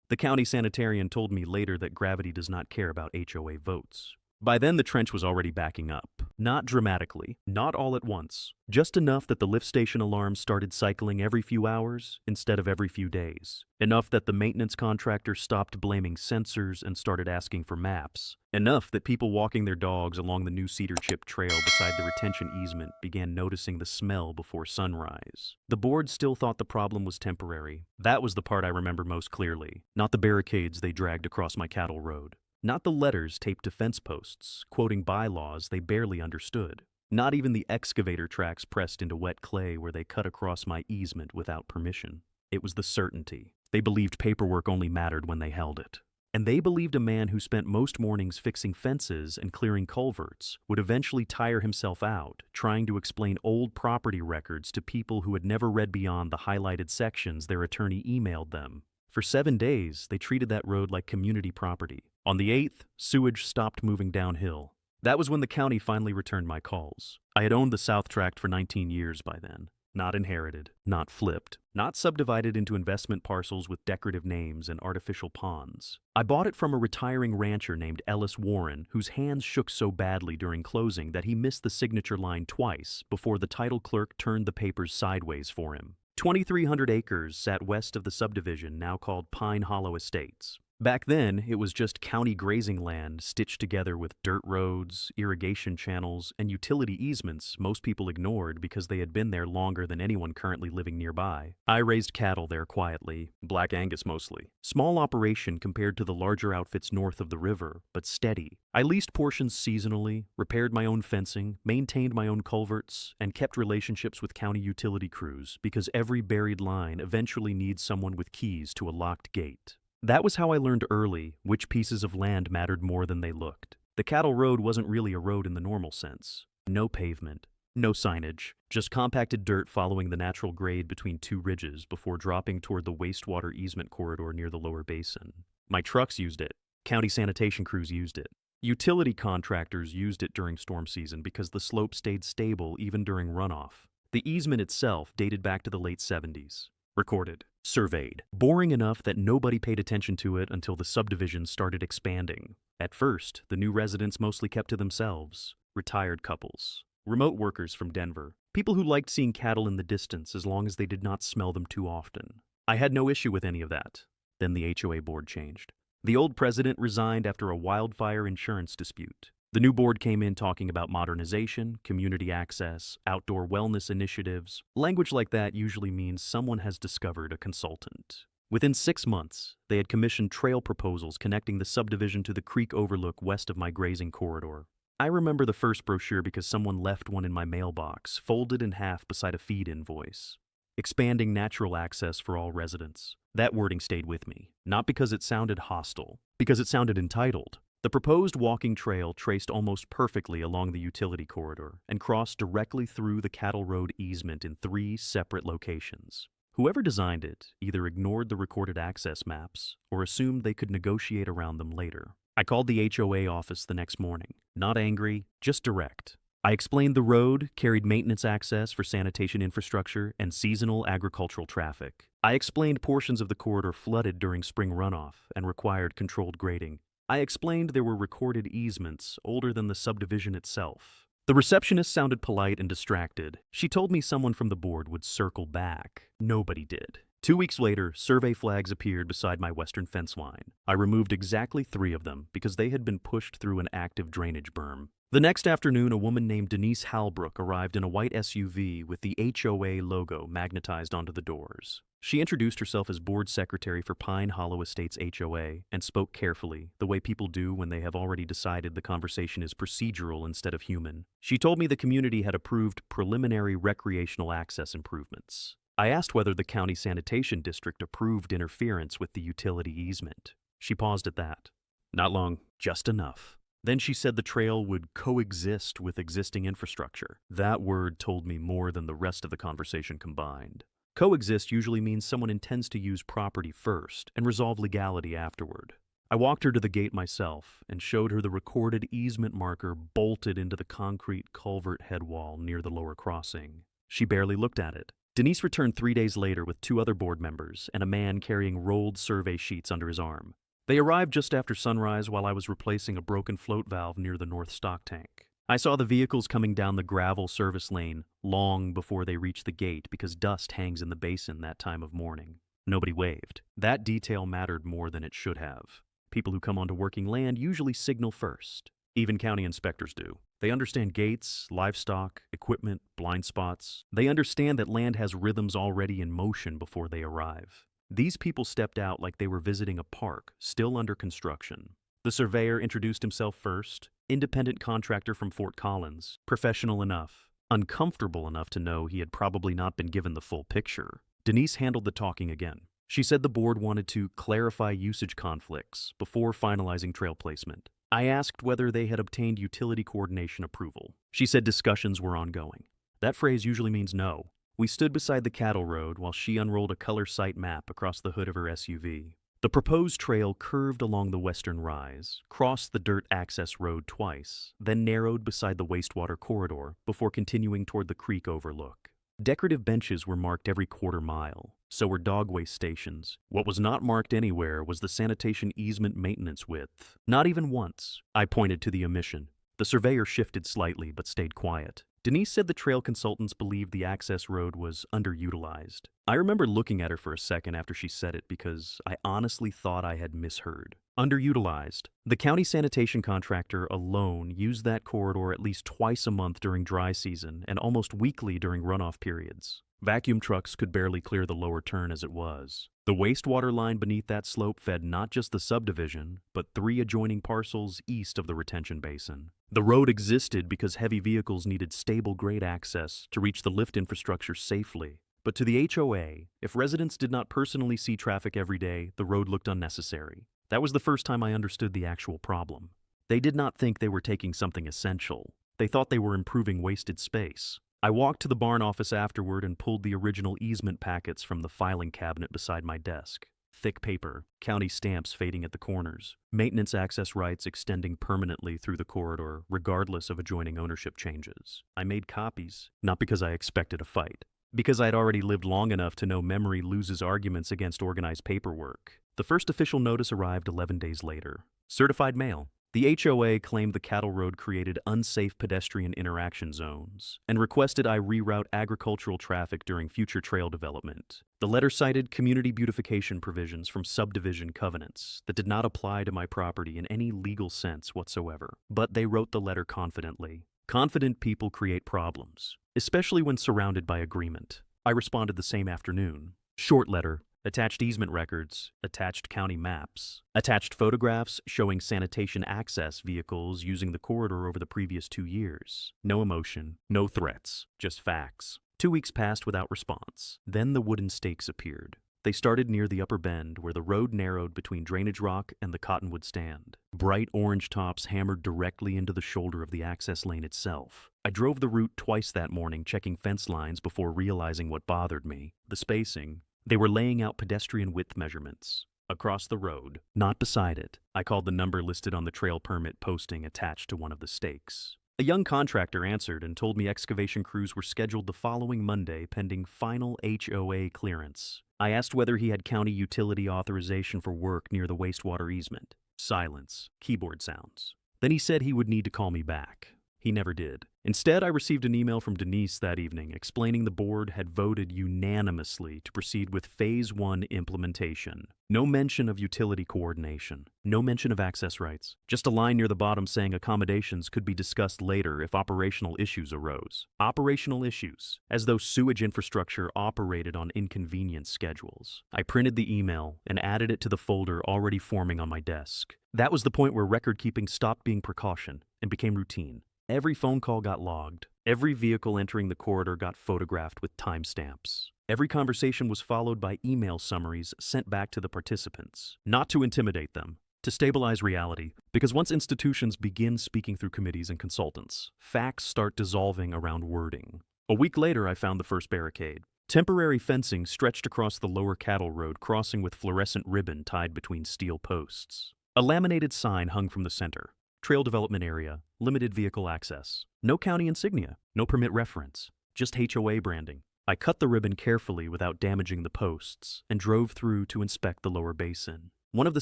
The county sanitarian told me later that gravity does not care about HOA votes. By then, the trench was already backing up. Not dramatically, not all at once, just enough that the lift station alarms started cycling every few hours instead of every few days. Enough that the maintenance contractor stopped blaming sensors and started asking for maps. Enough that people walking their dogs along the new cedar chip trail beside the retention easement began noticing the smell before sunrise. The board still thought the problem was temporary. That was the part I remember most clearly, not the barricades they dragged across my cattle road. Not the letters taped to fence posts, quoting bylaws they barely understood. Not even the excavator tracks pressed into wet clay where they cut across my easement without permission. It was the certainty. They believed paperwork only mattered when they held it. And they believed a man who spent most mornings fixing fences and clearing culverts would eventually tire himself out trying to explain old property records to people who had never read beyond the highlighted sections their attorney emailed them. For 7 days, they treated that road like community property. On the 8th, sewage stopped moving downhill. That was when the county finally returned my calls. I had owned the South Tract for 19 years by then. Not inherited, not flipped, not subdivided into investment parcels with decorative names and artificial ponds. I bought it from a retiring rancher named Ellis Warren, whose hands shook so badly during closing that he missed the signature line twice before the title clerk turned the papers sideways for him. 2,300 acres sat west of the subdivision now called Pine Hollow Estates. Back then, it was just county grazing land stitched together with dirt roads, irrigation channels, and utility easements most people ignored because they had been there longer than anyone currently living nearby. I raised cattle there quietly, Black Angus mostly. Small operation compared to the larger outfits north of the river, but steady. I leased portions seasonally, repaired my own fencing, maintained my own culverts, and kept relationships with county utility crews because every buried line eventually needs someone with keys to a locked gate. That was how I learned early which pieces of land mattered more than they looked. The cattle road wasn't really a road in the normal sense. No pavement, no signage, just compacted dirt following the natural grade between two ridges before dropping toward the wastewater easement corridor near the lower basin. My trucks used it. County sanitation crews used it. Utility contractors used it during storm season because the slope stayed stable even during runoff. The easement itself dated back to the late 70s. Recorded, surveyed, boring enough that nobody paid attention to it until the subdivision started expanding. At first, the new residents mostly kept to themselves. Retired couples, remote workers from Denver, people who liked seeing cattle in the distance as long as they did not smell them too often. I had no issue with any of that. Then the HOA board changed. The old president resigned after a wildfire insurance dispute. The new board came in talking about modernization, community access, outdoor wellness initiatives. Language like that usually means someone has discovered a consultant. Within 6 months, they had commissioned trail proposals connecting the subdivision to the creek overlook west of my grazing corridor. I remember the first brochure because someone left one in my mailbox, folded in half beside a feed invoice. Expanding natural access for all residents. That wording stayed with me, not because it sounded hostile, because it sounded entitled. The proposed walking trail traced almost perfectly along the utility corridor and crossed directly through the cattle road easement in 3 separate locations. Whoever designed it either ignored the recorded access maps or assumed they could negotiate around them later. I called the HOA office the next morning, not angry, just direct. I explained the road carried maintenance access for sanitation infrastructure and seasonal agricultural traffic. I explained portions of the corridor flooded during spring runoff and required controlled grading. I explained there were recorded easements older than the subdivision itself. The receptionist sounded polite and distracted. She told me someone from the board would circle back. Nobody did. 2 weeks later, survey flags appeared beside my western fence line. I removed exactly 3 of them because they had been pushed through an active drainage berm. The next afternoon, a woman named Denise Halbrook arrived in a white SUV with the HOA logo magnetized onto the doors. She introduced herself as board secretary for Pine Hollow Estates HOA and spoke carefully, the way people do when they have already decided the conversation is procedural instead of human. She told me the community had approved preliminary recreational access improvements. I asked whether the county sanitation district approved interference with the utility easement. She paused at that. Not long, just enough. Then she said the trail would coexist with existing infrastructure. That word told me more than the rest of the conversation combined. Coexist usually means someone intends to use property first and resolve legality afterward. I walked her to the gate myself and showed her the recorded easement marker bolted into the concrete culvert head wall near the lower crossing. She barely looked at it, Denise returned 3 days later with 2 other board members and a man carrying rolled survey sheets under his arm. They arrived just after sunrise while I was replacing a broken float valve near the north stock tank. I saw the vehicles coming down the gravel service lane long before they reached the gate because dust hangs in the basin that time of morning. Nobody waved. That detail mattered more than it should have. People who come onto working land usually signal first. Even county inspectors do. They understand gates, livestock, equipment, blind spots. They understand that land has rhythms already in motion before they arrive. These people stepped out like they were visiting a park, still under construction. The surveyor introduced himself first, independent contractor from Fort Collins, professional enough, uncomfortable enough to know he had probably not been given the full picture. Denise handled the talking again. She said the board wanted to clarify usage conflicts before finalizing trail placement. I asked whether they had obtained utility coordination approval. She said discussions were ongoing. That phrase usually means no. We stood beside the cattle road while she unrolled a color site map across the hood of her SUV. The proposed trail curved along the western rise, crossed the dirt access road twice, then narrowed beside the wastewater corridor before continuing toward the creek overlook. Decorative benches were marked every quarter mile. So were dog waste stations. What was not marked anywhere was the sanitation easement maintenance width. Not even once. I pointed to the omission. The surveyor shifted slightly but stayed quiet. Denise said the trail consultants believed the access road was underutilized. I remember looking at her for a second after she said it because I honestly thought I had misheard. Underutilized. The county sanitation contractor alone used that corridor at least twice a month during dry season and almost weekly during runoff periods. Vacuum trucks could barely clear the lower turn as it was. The wastewater line beneath that slope fed not just the subdivision, but 3 adjoining parcels east of the retention basin. The road existed because heavy vehicles needed stable grade access to reach the lift infrastructure safely. But to the HOA, if residents did not personally see traffic every day, the road looked unnecessary. That was the first time I understood the actual problem. They did not think they were taking something essential. They thought they were improving wasted space. I walked to the barn office afterward and pulled the original easement packets from the filing cabinet beside my desk. Thick paper, county stamps fading at the corners, maintenance access rights extending permanently through the corridor, regardless of adjoining ownership changes. I made copies, not because I expected a fight, because I'd already lived long enough to know memory loses arguments against organized paperwork. The first official notice arrived 11 days later. Certified mail. The HOA claimed the cattle road created unsafe pedestrian interaction zones and requested I reroute agricultural traffic during future trail development. The letter cited community beautification provisions from subdivision covenants that did not apply to my property in any legal sense whatsoever. But they wrote the letter confidently. Confident people create problems, especially when surrounded by agreement. I responded the same afternoon. Short letter. Attached easement records, attached county maps, attached photographs showing sanitation access vehicles using the corridor over the previous 2 years. No emotion, no threats, just facts. 2 weeks passed without response. Then the wooden stakes appeared. They started near the upper bend where the road narrowed between drainage rock and the cottonwood stand. Bright orange tops hammered directly into the shoulder of the access lane itself. I drove the route twice that morning, checking fence lines before realizing what bothered me. The spacing. They were laying out pedestrian width measurements. Across the road, not beside it. I called the number listed on the trail permit posting attached to one of the stakes. A young contractor answered and told me excavation crews were scheduled the following Monday pending final HOA clearance. I asked whether he had county utility authorization for work near the wastewater easement. Silence. Keyboard sounds. Then he said he would need to call me back. He never did. Instead, I received an email from Denise that evening explaining the board had voted unanimously to proceed with Phase 1 implementation. No mention of utility coordination. No mention of access rights. Just a line near the bottom saying accommodations could be discussed later if operational issues arose. Operational issues, as though sewage infrastructure operated on inconvenient schedules. I printed the email and added it to the folder already forming on my desk. That was the point where record-keeping stopped being precaution and became routine. Every phone call got logged. Every vehicle entering the corridor got photographed with timestamps. Every conversation was followed by email summaries sent back to the participants. Not to intimidate them, to stabilize reality, because once institutions begin speaking through committees and consultants, facts start dissolving around wording. A week later, I found the first barricade. Temporary fencing stretched across the lower cattle road, crossing with fluorescent ribbon tied between steel posts. A laminated sign hung from the center. Trail development area, limited vehicle access. No county insignia, no permit reference, just HOA branding. I cut the ribbon carefully without damaging the posts and drove through to inspect the lower basin. One of the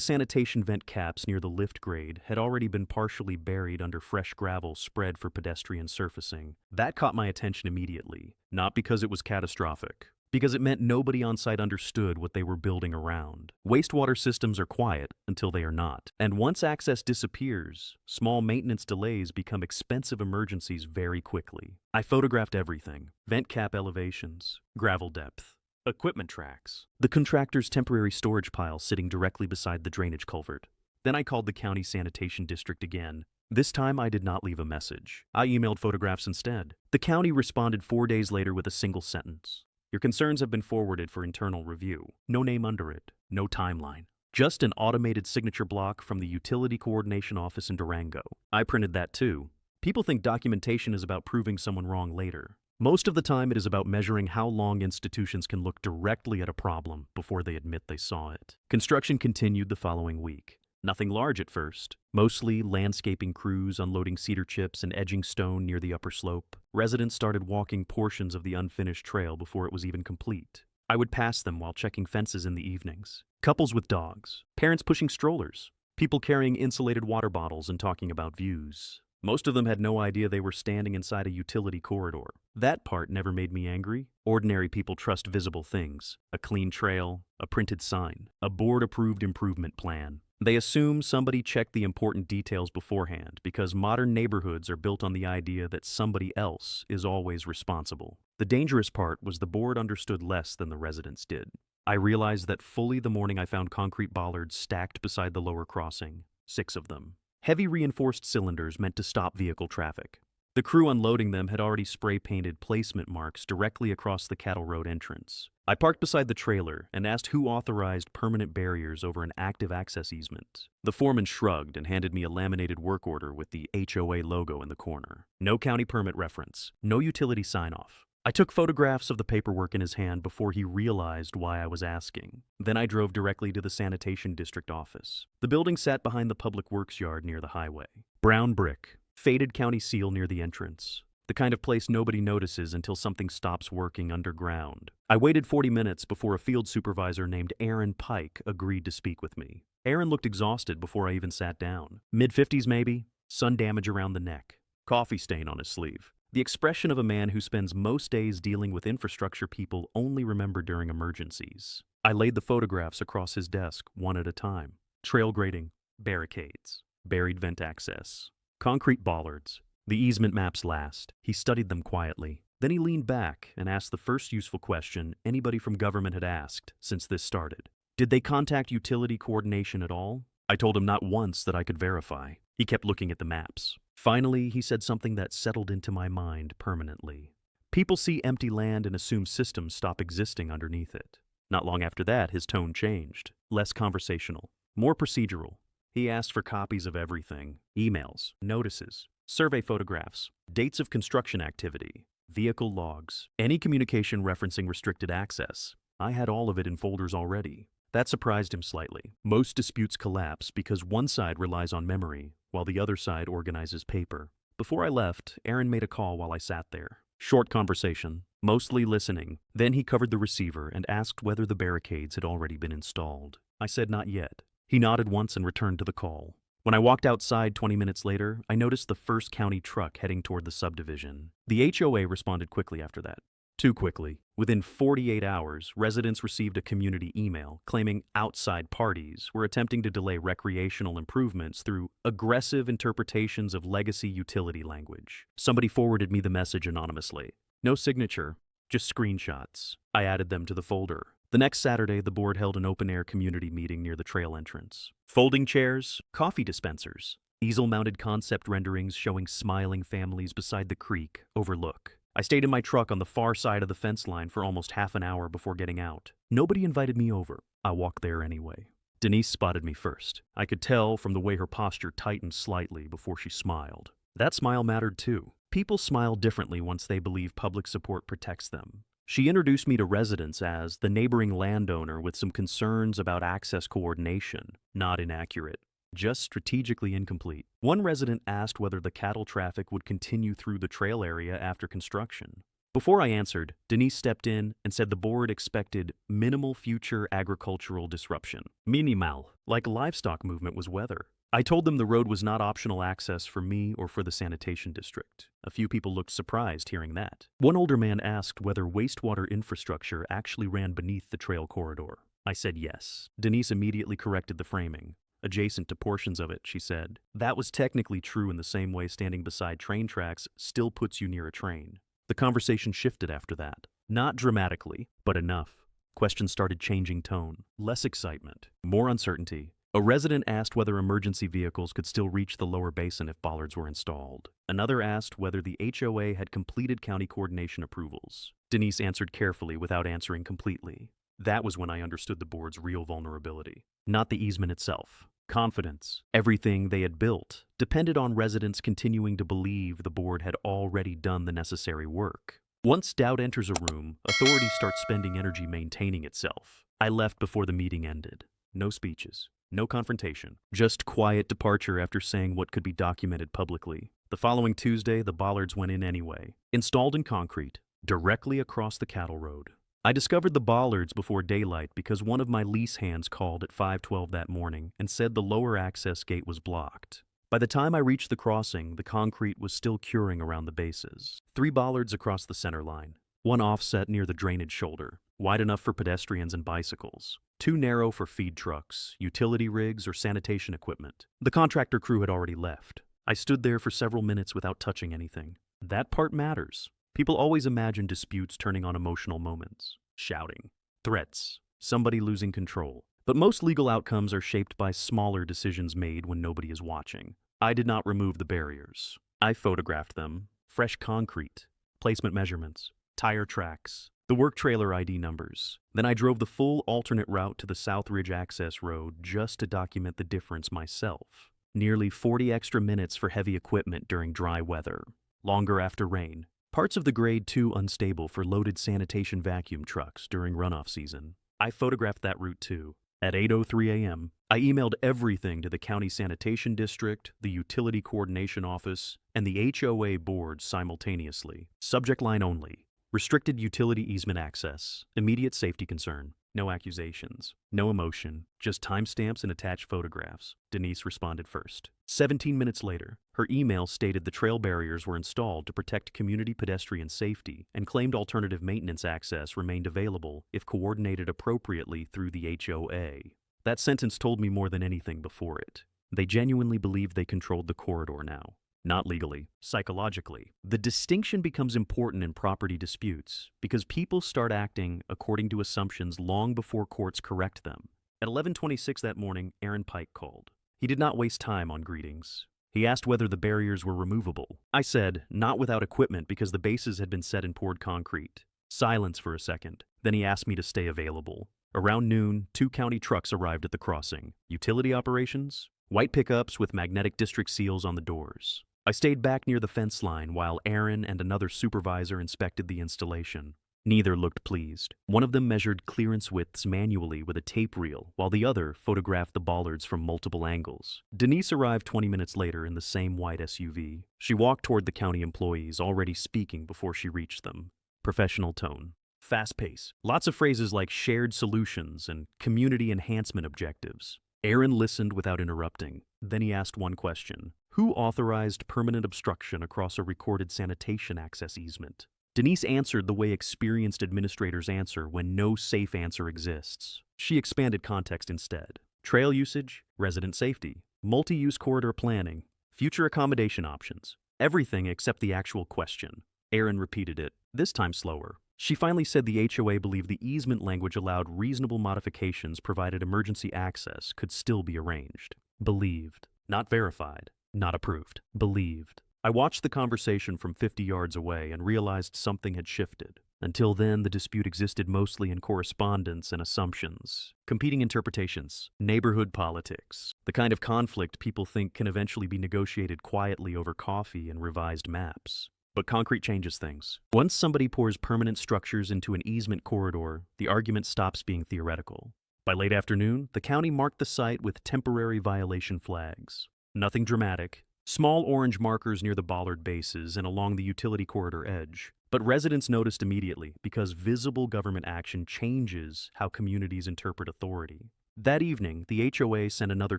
sanitation vent caps near the lift grade had already been partially buried under fresh gravel spread for pedestrian surfacing. That caught my attention immediately, not because it was catastrophic, because it meant nobody on site understood what they were building around. Wastewater systems are quiet until they are not, and once access disappears, small maintenance delays become expensive emergencies very quickly. I photographed everything: vent cap elevations, gravel depth, equipment tracks, the contractor's temporary storage pile sitting directly beside the drainage culvert. Then I called the county sanitation district again. This time I did not leave a message. I emailed photographs instead. The county responded 4 days later with a single sentence: "Your concerns have been forwarded for internal review." No name under it, no timeline. Just an automated signature block from the Utility Coordination Office in Durango. I printed that too. People think documentation is about proving someone wrong later. Most of the time it is about measuring how long institutions can look directly at a problem before they admit they saw it. Construction continued the following week. Nothing large at first. Mostly landscaping crews unloading cedar chips and edging stone near the upper slope. Residents started walking portions of the unfinished trail before it was even complete. I would pass them while checking fences in the evenings. Couples with dogs. Parents pushing strollers. People carrying insulated water bottles and talking about views. Most of them had no idea they were standing inside a utility corridor. That part never made me angry. Ordinary people trust visible things: a clean trail, a printed sign, a board-approved improvement plan. They assume somebody checked the important details beforehand because modern neighborhoods are built on the idea that somebody else is always responsible. The dangerous part was the board understood less than the residents did. I realized that fully the morning I found concrete bollards stacked beside the lower crossing, 6 of them. Heavy reinforced cylinders meant to stop vehicle traffic. The crew unloading them had already spray-painted placement marks directly across the cattle road entrance. I parked beside the trailer and asked who authorized permanent barriers over an active access easement. The foreman shrugged and handed me a laminated work order with the HOA logo in the corner. No county permit reference, no utility sign-off. I took photographs of the paperwork in his hand before he realized why I was asking. Then I drove directly to the sanitation district office. The building sat behind the public works yard near the highway. Brown brick, faded county seal near the entrance. The kind of place nobody notices until something stops working underground. I waited 40 minutes before a field supervisor named Aaron Pike agreed to speak with me. Aaron looked exhausted before I even sat down. Mid-50s maybe, sun damage around the neck, coffee stain on his sleeve. The expression of a man who spends most days dealing with infrastructure people only remember during emergencies. I laid the photographs across his desk, one at a time. Trail grading, barricades, buried vent access, concrete bollards. The easement maps last. He studied them quietly. Then he leaned back and asked the first useful question anybody from government had asked since this started. Did they contact utility coordination at all? I told him not once that I could verify. He kept looking at the maps. Finally, he said something that settled into my mind permanently. People see empty land and assume systems stop existing underneath it. Not long after that, his tone changed. Less conversational, more procedural. He asked for copies of everything: emails, notices, survey photographs, dates of construction activity, vehicle logs, any communication referencing restricted access. I had all of it in folders already. That surprised him slightly. Most disputes collapse because one side relies on memory, while the other side organizes paper. Before I left, Aaron made a call while I sat there. Short conversation, mostly listening. Then he covered the receiver and asked whether the barricades had already been installed. I said not yet. He nodded once and returned to the call. When I walked outside 20 minutes later, I noticed the first county truck heading toward the subdivision. The HOA responded quickly after that. Too quickly. Within 48 hours, residents received a community email claiming outside parties were attempting to delay recreational improvements through aggressive interpretations of legacy utility language. Somebody forwarded me the message anonymously. No signature, just screenshots. I added them to the folder. The next Saturday, the board held an open-air community meeting near the trail entrance. Folding chairs, coffee dispensers, easel-mounted concept renderings showing smiling families beside the creek overlook. I stayed in my truck on the far side of the fence line for almost half an hour before getting out. Nobody invited me over. I walked there anyway. Denise spotted me first. I could tell from the way her posture tightened slightly before she smiled. That smile mattered too. People smile differently once they believe public support protects them. She introduced me to residents as the neighboring landowner with some concerns about access coordination. Not inaccurate, just strategically incomplete. One resident asked whether the cattle traffic would continue through the trail area after construction. Before I answered, Denise stepped in and said the board expected minimal future agricultural disruption. Minimal, like livestock movement was weather. I told them the road was not optional access for me or for the sanitation district. A few people looked surprised hearing that. One older man asked whether wastewater infrastructure actually ran beneath the trail corridor. I said yes. Denise immediately corrected the framing. Adjacent to portions of it, she said. That was technically true in the same way standing beside train tracks still puts you near a train. The conversation shifted after that. Not dramatically, but enough. Questions started changing tone. Less excitement, more uncertainty. A resident asked whether emergency vehicles could still reach the lower basin if bollards were installed. Another asked whether the HOA had completed county coordination approvals. Denise answered carefully without answering completely. That was when I understood the board's real vulnerability. Not the easement itself. Confidence. Everything they had built depended on residents continuing to believe the board had already done the necessary work. Once doubt enters a room, authority starts spending energy maintaining itself. I left before the meeting ended. No speeches. No confrontation, just quiet departure after saying what could be documented publicly. The following Tuesday, the bollards went in anyway, installed in concrete, directly across the cattle road. I discovered the bollards before daylight because one of my lease hands called at 5:12 that morning and said the lower access gate was blocked. By the time I reached the crossing, the concrete was still curing around the bases. 3 bollards across the center line, one offset near the drainage shoulder, wide enough for pedestrians and bicycles. 2 narrow for feed trucks, utility rigs, or sanitation equipment. The contractor crew had already left. I stood there for several minutes without touching anything. That part matters. People always imagine disputes turning on emotional moments. Shouting. Threats. Somebody losing control. But most legal outcomes are shaped by smaller decisions made when nobody is watching. I did not remove the barriers. I photographed them. Fresh concrete. Placement measurements. Tire tracks. The work trailer ID numbers. Then I drove the full alternate route to the South Ridge access road just to document the difference myself. Nearly 40 extra minutes for heavy equipment during dry weather. Longer after rain. Parts of the grade 2 unstable for loaded sanitation vacuum trucks during runoff season. I photographed that route too. At 8:03 a.m., I emailed everything to the county sanitation district, the utility coordination office, and the HOA board simultaneously. Subject line only. Restricted utility easement access. Immediate safety concern. No accusations. No emotion. Just timestamps and attached photographs. Denise responded first. 17 minutes later, her email stated the trail barriers were installed to protect community pedestrian safety and claimed alternative maintenance access remained available if coordinated appropriately through the HOA. That sentence told me more than anything before it. They genuinely believed they controlled the corridor now. Not legally, psychologically. The distinction becomes important in property disputes because people start acting according to assumptions long before courts correct them. At 11:26 that morning, Aaron Pike called. He did not waste time on greetings. He asked whether the barriers were removable. I said, not without equipment because the bases had been set in poured concrete. Silence for a second. Then he asked me to stay available. Around noon, 2 county trucks arrived at the crossing. Utility operations? White pickups with magnetic district seals on the doors. I stayed back near the fence line while Aaron and another supervisor inspected the installation. Neither looked pleased. One of them measured clearance widths manually with a tape reel, while the other photographed the bollards from multiple angles. Denise arrived 20 minutes later in the same white SUV. She walked toward the county employees, already speaking before she reached them. Professional tone. Fast pace. Lots of phrases like shared solutions and community enhancement objectives. Aaron listened without interrupting. Then he asked one question. Who authorized permanent obstruction across a recorded sanitation access easement? Denise answered the way experienced administrators answer when no safe answer exists. She expanded context instead. Trail usage, resident safety, multi-use corridor planning, future accommodation options. Everything except the actual question. Aaron repeated it, this time slower. She finally said the HOA believed the easement language allowed reasonable modifications provided emergency access could still be arranged. Believed. Not verified. Not approved. Believed. I watched the conversation from 50 yards away and realized something had shifted. Until then, the dispute existed mostly in correspondence and assumptions, competing interpretations, neighborhood politics, the kind of conflict people think can eventually be negotiated quietly over coffee and revised maps. But concrete changes things. Once somebody pours permanent structures into an easement corridor, the argument stops being theoretical. By late afternoon, the county marked the site with temporary violation flags. Nothing dramatic. Small orange markers near the bollard bases and along the utility corridor edge. But residents noticed immediately because visible government action changes how communities interpret authority. That evening, the HOA sent another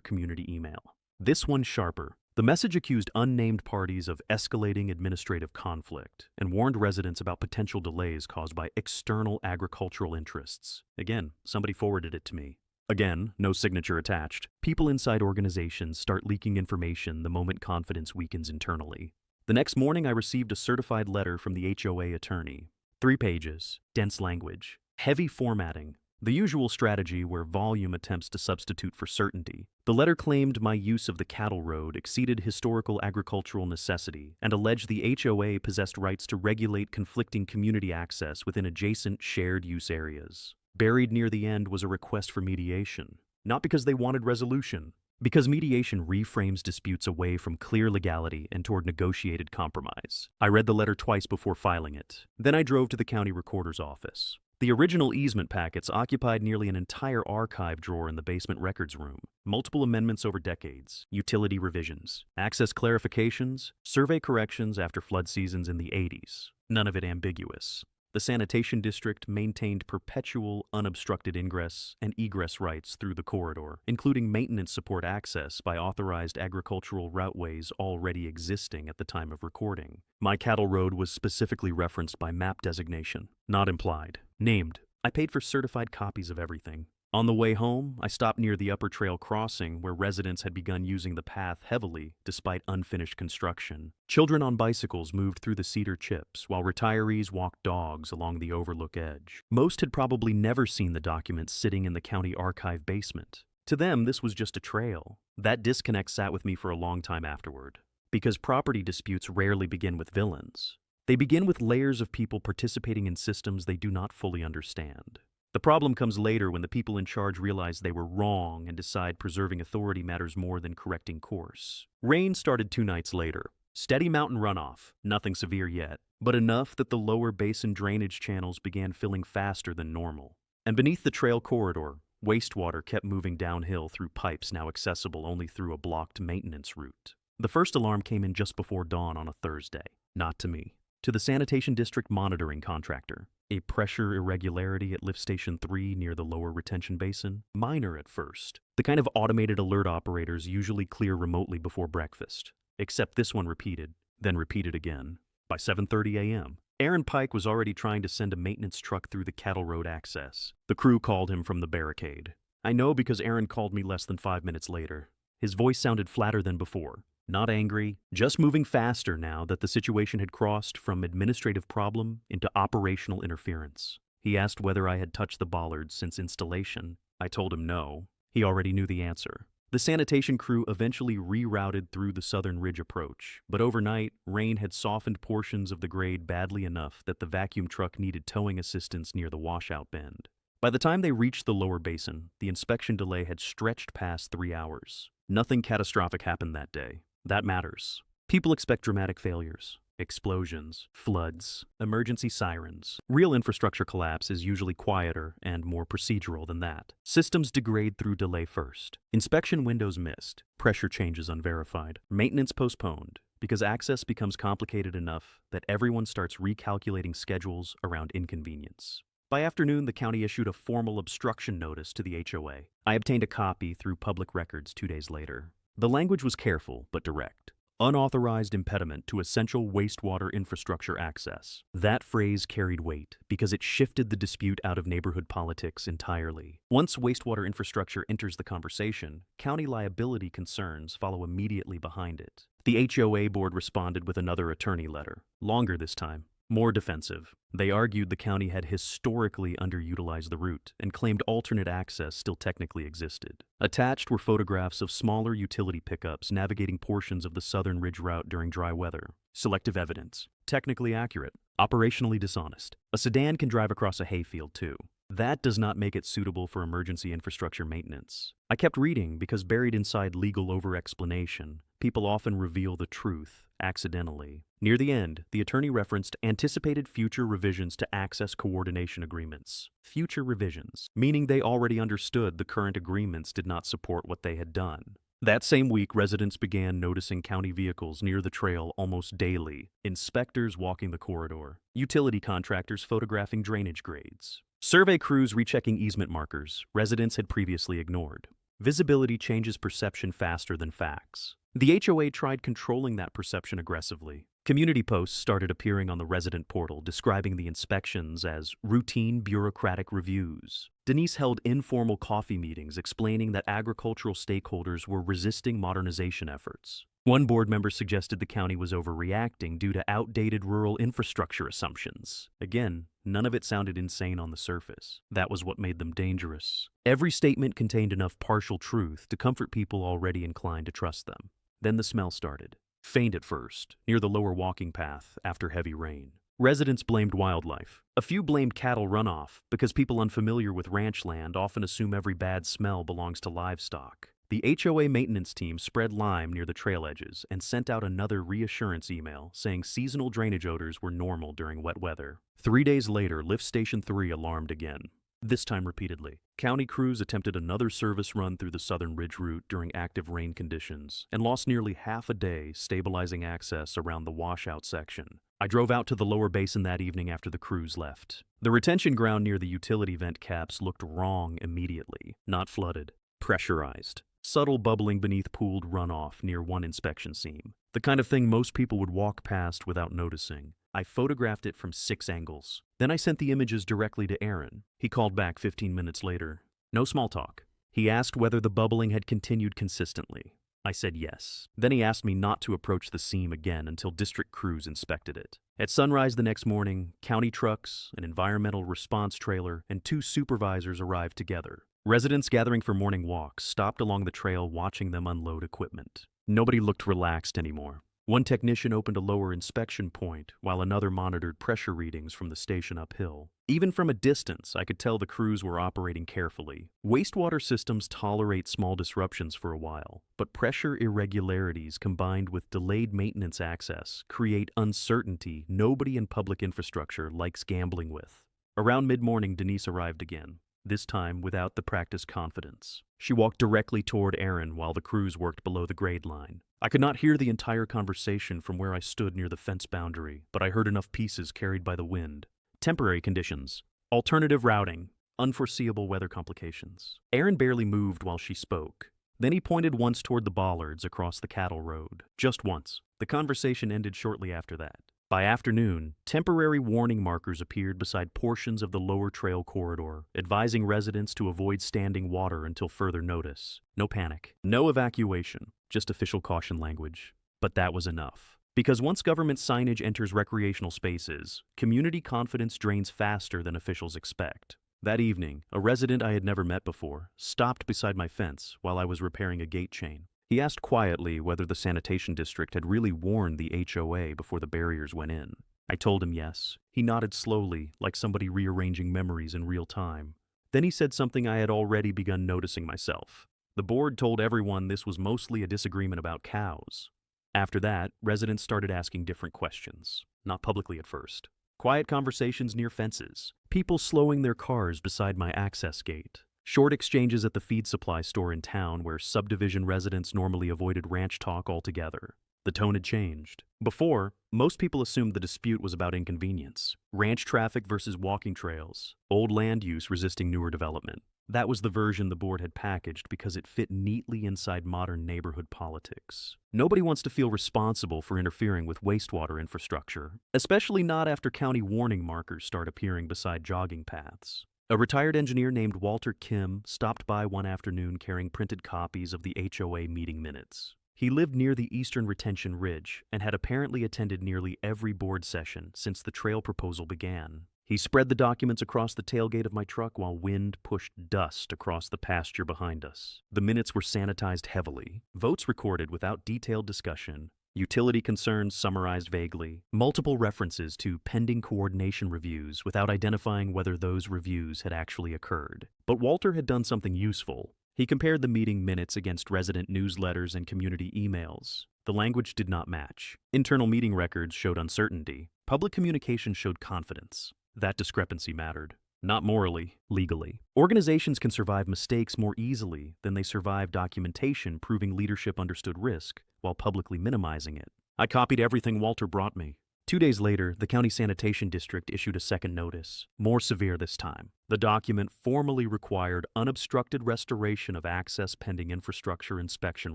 community email. This one sharper. The message accused unnamed parties of escalating administrative conflict and warned residents about potential delays caused by external agricultural interests. Again, somebody forwarded it to me. Again, no signature attached. People inside organizations start leaking information the moment confidence weakens internally. The next morning, I received a certified letter from the HOA attorney. 3 pages, dense language, heavy formatting, the usual strategy where volume attempts to substitute for certainty. The letter claimed my use of the cattle road exceeded historical agricultural necessity and alleged the HOA possessed rights to regulate conflicting community access within adjacent shared use areas. Buried near the end was a request for mediation, not because they wanted resolution, because mediation reframes disputes away from clear legality and toward negotiated compromise. I read the letter twice before filing it. Then I drove to the county recorder's office. The original easement packets occupied nearly an entire archive drawer in the basement records room. Multiple amendments over decades, utility revisions, access clarifications, survey corrections after flood seasons in the 80s. None of it ambiguous. The sanitation district maintained perpetual, unobstructed ingress and egress rights through the corridor, including maintenance support access by authorized agricultural routeways already existing at the time of recording. My cattle road was specifically referenced by map designation, not implied. Named. I paid for certified copies of everything. On the way home, I stopped near the Upper Trail crossing where residents had begun using the path heavily despite unfinished construction. Children on bicycles moved through the cedar chips while retirees walked dogs along the overlook edge. Most had probably never seen the documents sitting in the county archive basement. To them, this was just a trail. That disconnect sat with me for a long time afterward. Because property disputes rarely begin with villains. They begin with layers of people participating in systems they do not fully understand. The problem comes later when the people in charge realize they were wrong and decide preserving authority matters more than correcting course. Rain started 2 nights later. Steady mountain runoff, nothing severe yet, but enough that the lower basin drainage channels began filling faster than normal. And beneath the trail corridor, wastewater kept moving downhill through pipes now accessible only through a blocked maintenance route. The first alarm came in just before dawn on a Thursday. Not to me. To the sanitation district monitoring contractor. A pressure irregularity at lift station 3 near the lower retention basin. Minor at first. The kind of automated alert operators usually clear remotely before breakfast. Except this one repeated, then repeated again. By 7:30 a.m., Aaron Pike was already trying to send a maintenance truck through the cattle road access. The crew called him from the barricade. I know because Aaron called me less than 5 minutes later. His voice sounded flatter than before. Not angry, just moving faster now that the situation had crossed from administrative problem into operational interference. He asked whether I had touched the bollards since installation. I told him no. He already knew the answer. The sanitation crew eventually rerouted through the Southern Ridge approach, but overnight, rain had softened portions of the grade badly enough that the vacuum truck needed towing assistance near the washout bend. By the time they reached the lower basin, the inspection delay had stretched past 3 hours. Nothing catastrophic happened that day. That matters. People expect dramatic failures, explosions, floods, emergency sirens. Real infrastructure collapse is usually quieter and more procedural than that. Systems degrade through delay first. Inspection windows missed. Pressure changes unverified. Maintenance postponed because access becomes complicated enough that everyone starts recalculating schedules around inconvenience. By afternoon, the county issued a formal obstruction notice to the HOA. I obtained a copy through public records 2 days later. The language was careful but direct. Unauthorized impediment to essential wastewater infrastructure access. That phrase carried weight because it shifted the dispute out of neighborhood politics entirely. Once wastewater infrastructure enters the conversation, county liability concerns follow immediately behind it. The HOA board responded with another attorney letter, longer this time. More defensive. They argued the county had historically underutilized the route and claimed alternate access still technically existed. Attached were photographs of smaller utility pickups navigating portions of the Southern Ridge route during dry weather. Selective evidence. Technically accurate. Operationally dishonest. A sedan can drive across a hayfield too. That does not make it suitable for emergency infrastructure maintenance. I kept reading because buried inside legal over-explanation, people often reveal the truth accidentally. Near the end, the attorney referenced anticipated future revisions to access coordination agreements. Future revisions, meaning they already understood the current agreements did not support what they had done. That same week, residents began noticing county vehicles near the trail almost daily, inspectors walking the corridor, utility contractors photographing drainage grades, survey crews rechecking easement markers residents had previously ignored. Visibility changes perception faster than facts. The HOA tried controlling that perception aggressively. Community posts started appearing on the resident portal describing the inspections as routine bureaucratic reviews. Denise held informal coffee meetings explaining that agricultural stakeholders were resisting modernization efforts. One board member suggested the county was overreacting due to outdated rural infrastructure assumptions. Again, none of it sounded insane on the surface. That was what made them dangerous. Every statement contained enough partial truth to comfort people already inclined to trust them. Then the smell started. Faint at first, near the lower walking path after heavy rain. Residents blamed wildlife. A few blamed cattle runoff because people unfamiliar with ranch land often assume every bad smell belongs to livestock. The HOA maintenance team spread lime near the trail edges and sent out another reassurance email saying seasonal drainage odors were normal during wet weather. 3 days later, Lift Station 3 alarmed again. This time repeatedly. County crews attempted another service run through the Southern Ridge route during active rain conditions and lost nearly half a day stabilizing access around the washout section. I drove out to the lower basin that evening after the crews left. The retention ground near the utility vent caps looked wrong immediately. Not flooded, pressurized. Subtle bubbling beneath pooled runoff near one inspection seam. The kind of thing most people would walk past without noticing. I photographed it from 6 angles. Then I sent the images directly to Aaron. He called back 15 minutes later. No small talk. He asked whether the bubbling had continued consistently. I said yes. Then he asked me not to approach the seam again until district crews inspected it. At sunrise the next morning, county trucks, an environmental response trailer, and 2 supervisors arrived together. Residents gathering for morning walks stopped along the trail watching them unload equipment. Nobody looked relaxed anymore. One technician opened a lower inspection point, while another monitored pressure readings from the station uphill. Even from a distance, I could tell the crews were operating carefully. Wastewater systems tolerate small disruptions for a while, but pressure irregularities combined with delayed maintenance access create uncertainty nobody in public infrastructure likes gambling with. Around mid-morning, Denise arrived again. This time without the practiced confidence. She walked directly toward Aaron while the crews worked below the grade line. I could not hear the entire conversation from where I stood near the fence boundary, but I heard enough pieces carried by the wind. Temporary conditions, alternative routing, unforeseeable weather complications. Aaron barely moved while she spoke. Then he pointed once toward the bollards across the cattle road. Just once. The conversation ended shortly after that. By afternoon, temporary warning markers appeared beside portions of the lower trail corridor, advising residents to avoid standing water until further notice. No panic, no evacuation, just official caution language. But that was enough. Because once government signage enters recreational spaces, community confidence drains faster than officials expect. That evening, a resident I had never met before stopped beside my fence while I was repairing a gate chain. He asked quietly whether the sanitation district had really warned the HOA before the barriers went in. I told him yes. He nodded slowly, like somebody rearranging memories in real time. Then he said something I had already begun noticing myself. The board told everyone this was mostly a disagreement about cows. After that, residents started asking different questions. Not publicly at first. Quiet conversations near fences. People slowing their cars beside my access gate. Short exchanges at the feed supply store in town where subdivision residents normally avoided ranch talk altogether. The tone had changed. Before, most people assumed the dispute was about inconvenience. Ranch traffic versus walking trails. Old land use resisting newer development. That was the version the board had packaged because it fit neatly inside modern neighborhood politics. Nobody wants to feel responsible for interfering with wastewater infrastructure, especially not after county warning markers start appearing beside jogging paths. A retired engineer named Walter Kim stopped by one afternoon carrying printed copies of the HOA meeting minutes. He lived near the Eastern Retention Ridge and had apparently attended nearly every board session since the trail proposal began. He spread the documents across the tailgate of my truck while wind pushed dust across the pasture behind us. The minutes were sanitized heavily, votes recorded without detailed discussion, utility concerns summarized vaguely, multiple references to pending coordination reviews without identifying whether those reviews had actually occurred. But Walter had done something useful. He compared the meeting minutes against resident newsletters and community emails. The language did not match. Internal meeting records showed uncertainty. Public communication showed confidence. That discrepancy mattered. Not morally, legally. Organizations can survive mistakes more easily than they survive documentation proving leadership understood risk while publicly minimizing it. I copied everything Walter brought me. 2 days later, the county sanitation district issued a second notice, more severe this time. The document formally required unobstructed restoration of access pending infrastructure inspection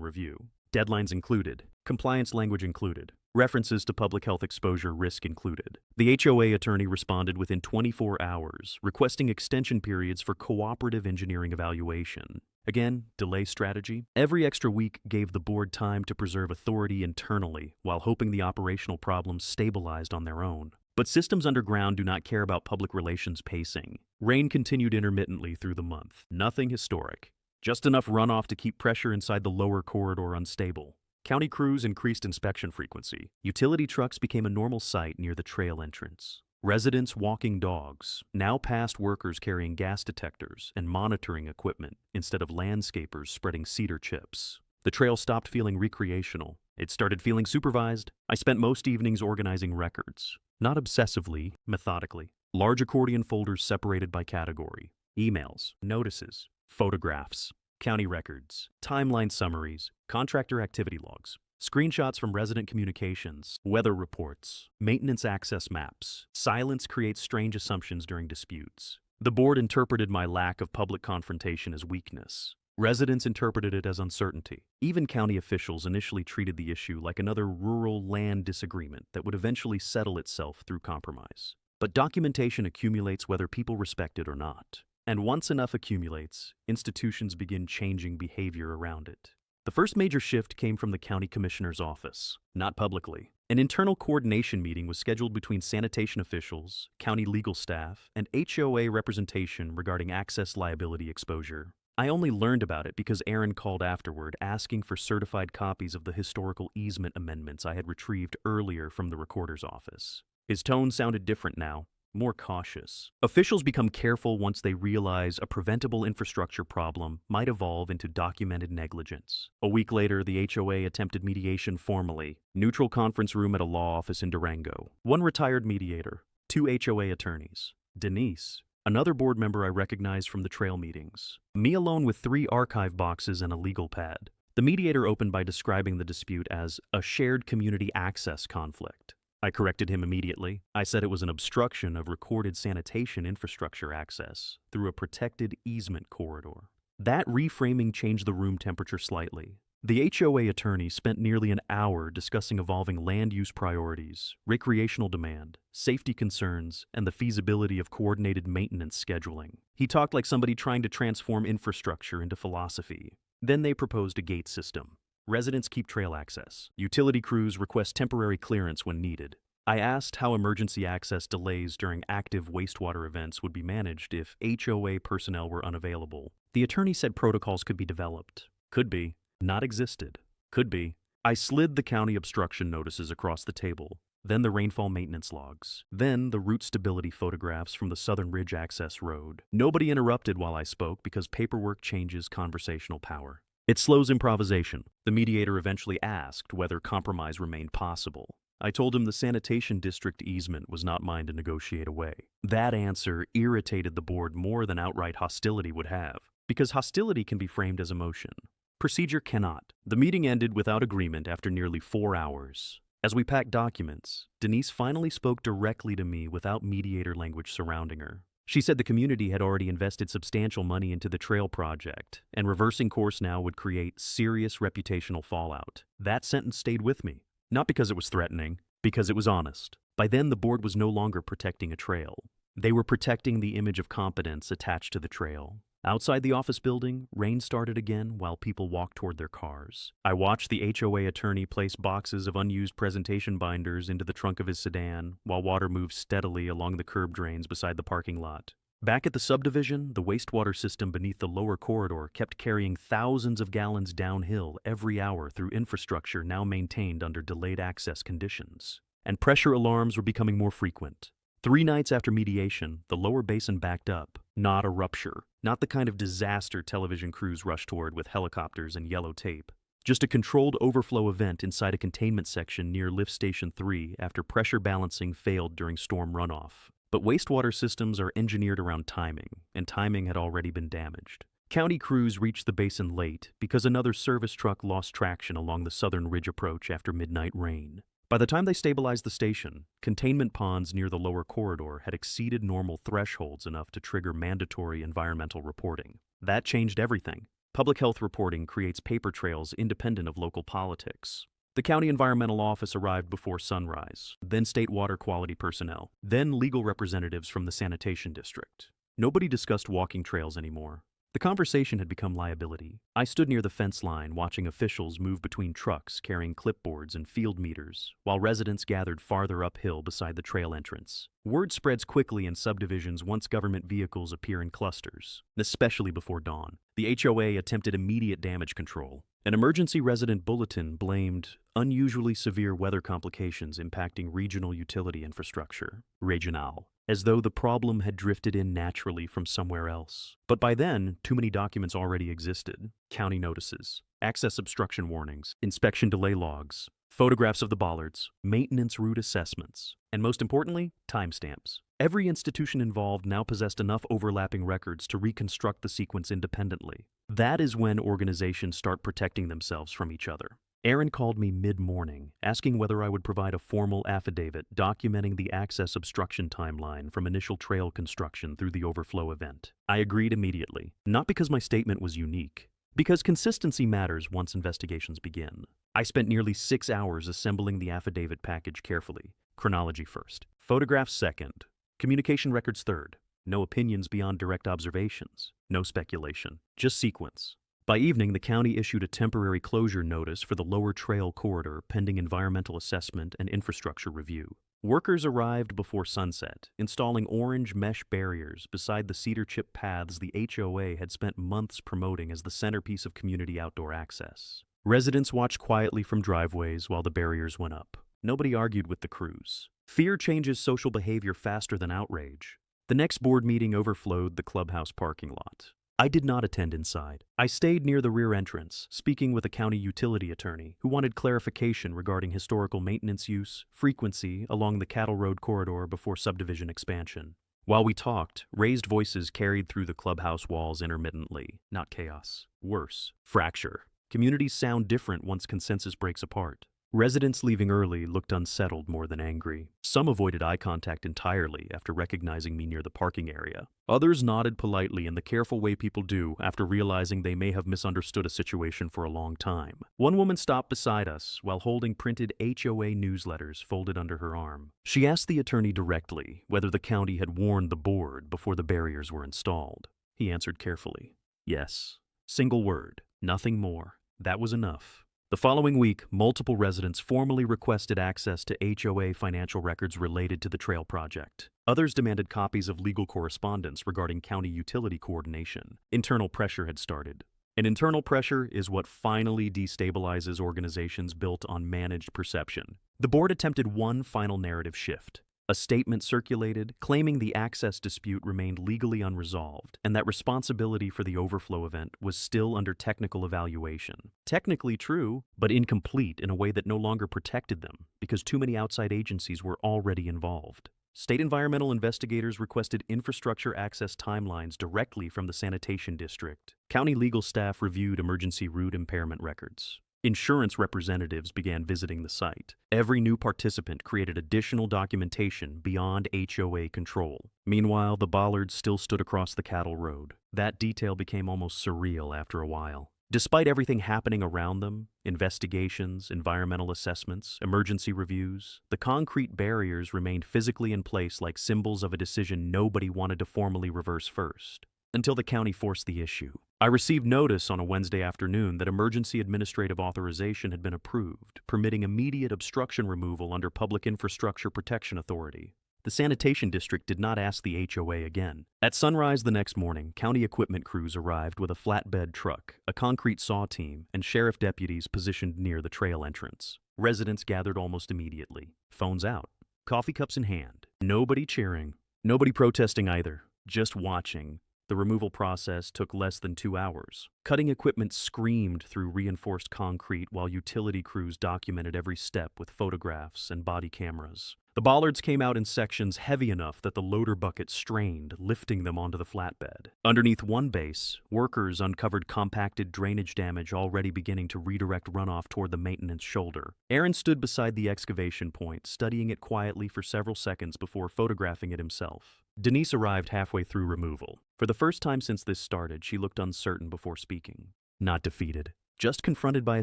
review. Deadlines included, compliance language included, references to public health exposure risk included. The HOA attorney responded within 24 hours, requesting extension periods for cooperative engineering evaluation. Again, delay strategy. Every extra week gave the board time to preserve authority internally while hoping the operational problems stabilized on their own. But systems underground do not care about public relations pacing. Rain continued intermittently through the month. Nothing historic. Just enough runoff to keep pressure inside the lower corridor unstable. County crews increased inspection frequency. Utility trucks became a normal sight near the trail entrance. Residents walking dogs now passed workers carrying gas detectors and monitoring equipment instead of landscapers spreading cedar chips. The trail stopped feeling recreational. It started feeling supervised. I spent most evenings organizing records. Not obsessively, methodically. Large accordion folders separated by category. Emails, notices, photographs, county records, timeline summaries, contractor activity logs, screenshots from resident communications, weather reports, maintenance access maps. Silence creates strange assumptions during disputes. The board interpreted my lack of public confrontation as weakness. Residents interpreted it as uncertainty. Even county officials initially treated the issue like another rural land disagreement that would eventually settle itself through compromise. But documentation accumulates whether people respect it or not. And once enough accumulates, institutions begin changing behavior around it. The first major shift came from the county commissioner's office, not publicly. An internal coordination meeting was scheduled between sanitation officials, county legal staff, and HOA representation regarding access liability exposure. I only learned about it because Aaron called afterward asking for certified copies of the historical easement amendments I had retrieved earlier from the recorder's office. His tone sounded different now. More cautious. Officials become careful once they realize a preventable infrastructure problem might evolve into documented negligence. A week later, the HOA attempted mediation formally. Neutral conference room at a law office in Durango. One retired mediator. 2 HOA attorneys. Denise, another board member I recognized from the trail meetings. Me alone with 3 archive boxes and a legal pad. The mediator opened by describing the dispute as a shared community access conflict. I corrected him immediately. I said it was an obstruction of recorded sanitation infrastructure access through a protected easement corridor. That reframing changed the room temperature slightly. The HOA attorney spent nearly an hour discussing evolving land use priorities, recreational demand, safety concerns, and the feasibility of coordinated maintenance scheduling. He talked like somebody trying to transform infrastructure into philosophy. Then they proposed a gate system. Residents keep trail access. Utility crews request temporary clearance when needed. I asked how emergency access delays during active wastewater events would be managed if HOA personnel were unavailable. The attorney said protocols could be developed. Could be. Not existed. Could be. I slid the county obstruction notices across the table, then the rainfall maintenance logs, then the route stability photographs from the Southern Ridge Access Road. Nobody interrupted while I spoke because paperwork changes conversational power. It slows improvisation. The mediator eventually asked whether compromise remained possible. I told him the sanitation district easement was not mine to negotiate away. That answer irritated the board more than outright hostility would have, because hostility can be framed as emotion. Procedure cannot. The meeting ended without agreement after nearly 4 hours. As we packed documents, Denise finally spoke directly to me without mediator language surrounding her. She said the community had already invested substantial money into the trail project, and reversing course now would create serious reputational fallout. That sentence stayed with me, not because it was threatening, because it was honest. By then, the board was no longer protecting a trail. They were protecting the image of competence attached to the trail. Outside the office building, rain started again while people walked toward their cars. I watched the HOA attorney place boxes of unused presentation binders into the trunk of his sedan while water moved steadily along the curb drains beside the parking lot. Back at the subdivision, the wastewater system beneath the lower corridor kept carrying thousands of gallons downhill every hour through infrastructure now maintained under delayed access conditions. And pressure alarms were becoming more frequent. 3 nights after mediation, the lower basin backed up. Not a rupture. Not the kind of disaster television crews rush toward with helicopters and yellow tape. Just a controlled overflow event inside a containment section near Lift Station 3 after pressure balancing failed during storm runoff. But wastewater systems are engineered around timing, and timing had already been damaged. County crews reached the basin late because another service truck lost traction along the Southern Ridge approach after midnight rain. By the time they stabilized the station, containment ponds near the lower corridor had exceeded normal thresholds enough to trigger mandatory environmental reporting. That changed everything. Public health reporting creates paper trails independent of local politics. The county environmental office arrived before sunrise, then state water quality personnel, then legal representatives from the sanitation district. Nobody discussed walking trails anymore. The conversation had become liability. I stood near the fence line watching officials move between trucks carrying clipboards and field meters, while residents gathered farther uphill beside the trail entrance. Word spreads quickly in subdivisions once government vehicles appear in clusters, especially before dawn. The HOA attempted immediate damage control. An emergency resident bulletin blamed unusually severe weather complications impacting regional utility infrastructure, regional, as though the problem had drifted in naturally from somewhere else. But by then, too many documents already existed. County notices, access obstruction warnings, inspection delay logs, photographs of the bollards, maintenance route assessments, and most importantly, timestamps. Every institution involved now possessed enough overlapping records to reconstruct the sequence independently. That is when organizations start protecting themselves from each other. Aaron called me mid-morning, asking whether I would provide a formal affidavit documenting the access obstruction timeline from initial trail construction through the overflow event. I agreed immediately, not because my statement was unique, because consistency matters once investigations begin. I spent nearly 6 hours assembling the affidavit package carefully. Chronology first, photographs second, communication records third. No opinions beyond direct observations, no speculation, just sequence. By evening, the county issued a temporary closure notice for the lower trail corridor pending environmental assessment and infrastructure review. Workers arrived before sunset, installing orange mesh barriers beside the cedar chip paths the HOA had spent months promoting as the centerpiece of community outdoor access. Residents watched quietly from driveways while the barriers went up. Nobody argued with the crews. Fear changes social behavior faster than outrage. The next board meeting overflowed the clubhouse parking lot. I did not attend inside. I stayed near the rear entrance, speaking with a county utility attorney who wanted clarification regarding historical maintenance use, frequency along the Cattle Road corridor before subdivision expansion. While we talked, raised voices carried through the clubhouse walls intermittently. Not chaos. Worse, fracture. Communities sound different once consensus breaks apart. Residents leaving early looked unsettled more than angry. Some avoided eye contact entirely after recognizing me near the parking area. Others nodded politely in the careful way people do after realizing they may have misunderstood a situation for a long time. One woman stopped beside us while holding printed HOA newsletters folded under her arm. She asked the attorney directly whether the county had warned the board before the barriers were installed. He answered carefully, yes. Single word, nothing more. That was enough. The following week, multiple residents formally requested access to HOA financial records related to the trail project. Others demanded copies of legal correspondence regarding county utility coordination. Internal pressure had started. And internal pressure is what finally destabilizes organizations built on managed perception. The board attempted one final narrative shift. A statement circulated claiming the access dispute remained legally unresolved and that responsibility for the overflow event was still under technical evaluation. Technically true, but incomplete in a way that no longer protected them because too many outside agencies were already involved. State environmental investigators requested infrastructure access timelines directly from the sanitation district. County legal staff reviewed emergency route impairment records. Insurance representatives began visiting the site. Every new participant created additional documentation beyond HOA control. Meanwhile, the bollards still stood across the cattle road. That detail became almost surreal after a while. Despite everything happening around them, investigations, environmental assessments, emergency reviews, the concrete barriers remained physically in place like symbols of a decision nobody wanted to formally reverse first. Until the county forced the issue. I received notice on a Wednesday afternoon that emergency administrative authorization had been approved, permitting immediate obstruction removal under Public Infrastructure Protection Authority. The sanitation district did not ask the HOA again. At sunrise the next morning, county equipment crews arrived with a flatbed truck, a concrete saw team, and sheriff deputies positioned near the trail entrance. Residents gathered almost immediately, phones out, coffee cups in hand. Nobody cheering, nobody protesting either, just watching. The removal process took less than 2 hours. Cutting equipment screamed through reinforced concrete while utility crews documented every step with photographs and body cameras. The bollards came out in sections heavy enough that the loader bucket strained, lifting them onto the flatbed. Underneath one base, workers uncovered compacted drainage damage already beginning to redirect runoff toward the maintenance shoulder. Aaron stood beside the excavation point, studying it quietly for several seconds before photographing it himself. Denise arrived halfway through removal. For the first time since this started, she looked uncertain before speaking. Not defeated, just confronted by a